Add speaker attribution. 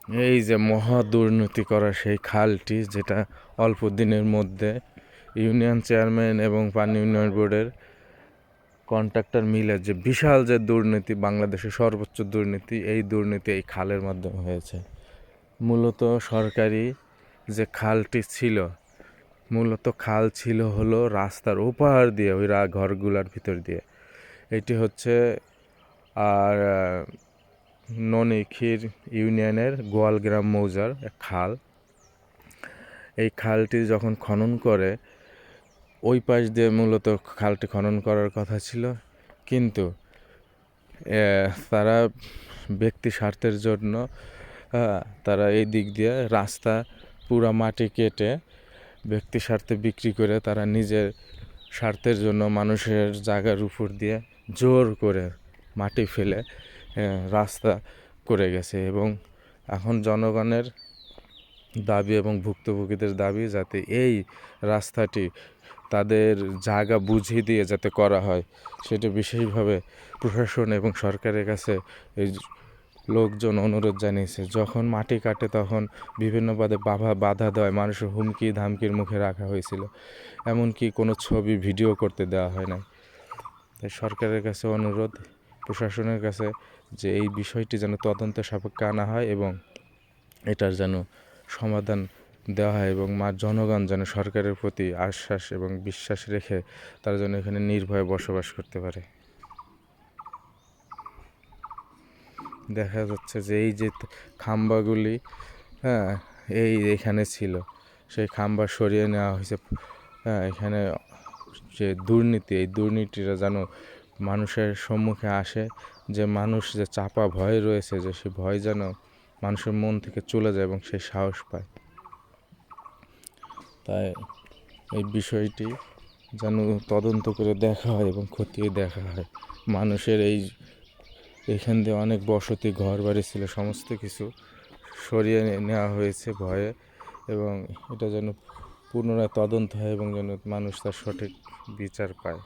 Speaker 1: এই যে মহা দুর্নীতি করা সেই খালটি, যেটা অল্প দিনের মধ্যে ইউনিয়ন চেয়ারম্যান এবং পানি উন্নয়ন বোর্ডের কন্ট্রাক্টর মিলে যে বিশাল যে দুর্নীতি, বাংলাদেশের সর্বোচ্চ দুর্নীতি, এই দুর্নীতি এই খালের মাধ্যমে হয়েছে। মূলত সরকারি যে খালটি ছিল, মূলত খাল ছিল হলো রাস্তার ওপার দিয়ে, ওই ঘরগুলার ভিতর দিয়ে। এটি হচ্ছে আর ননিখির ইউনিয়নের গোয়ালগ্রাম মৌজার এক খাল। এই খালটি যখন খনন করে, ওই পাশ দিয়ে মূলত খালটি খনন করার কথা ছিল, কিন্তু তারা ব্যক্তি স্বার্থের জন্য তারা এই দিক দিয়ে রাস্তা পুরা মাটি কেটে ব্যক্তি স্বার্থে বিক্রি করে তারা নিজের স্বার্থের জন্য মানুষের জায়গার উপর দিয়ে জোর করে মাটি ফেলে রাস্তা করে গেছে। এবং এখন জনগণের দাবি এবং ভুক্তভোগীদের দাবি যাতে এই রাস্তাটি তাদের জায়গা বুঝিয়ে দিয়ে যাতে করা হয়, সেটা বিশেষভাবে প্রশাসন এবং সরকারের কাছে এই লোকজন অনুরোধ জানিয়েছে। যখন মাটি কাটে তখন বিভিন্নভাবে বাধা দেওয়া, মানুষের হুমকি ধামকির মুখে রাখা হয়েছিল, এমনকি কোনো ছবি ভিডিও করতে দেওয়া হয় না। তাই সরকারের কাছে অনুরোধ, প্রশাসনের কাছে, যে এই বিষয়টি যেন তদন্ত সাপেক্ষে আনা হয় এবং এটার যেন সমাধান দেওয়া হয় এবং জনগণ যেন সরকারের প্রতি আশ্বাস এবং বিশ্বাস রেখে তারা যেন এখানে নির্ভয়ে বসবাস করতে পারে। দেখা যাচ্ছে যে এই যে খাম্বাগুলি, হ্যাঁ, এখানে ছিল, সেই খাম্বা সরিয়ে নেওয়া হয়েছে। হ্যাঁ, এখানে যে দুর্নীতি, এই দুর্নীতিটা যেন মানুষের সম্মুখে আসে, যে মানুষ যে চাপা ভয় রয়েছে, যে সে ভয় যেন মানুষের মন থেকে চলে যায় এবং সে সাহস পায়। তাই এই বিষয়টি যেন তদন্ত করে দেখা হয় এবং খতিয়ে দেখা হয়। মানুষের এখান দিয়ে অনেক বসতি, ঘর বাড়ি ছিল, সমস্ত কিছু সরিয়ে নেওয়া হয়েছে ভয়ে, এবং এটা যেন পুনরায় তদন্ত হয় এবং যেন মানুষ তার সঠিক বিচার পায়।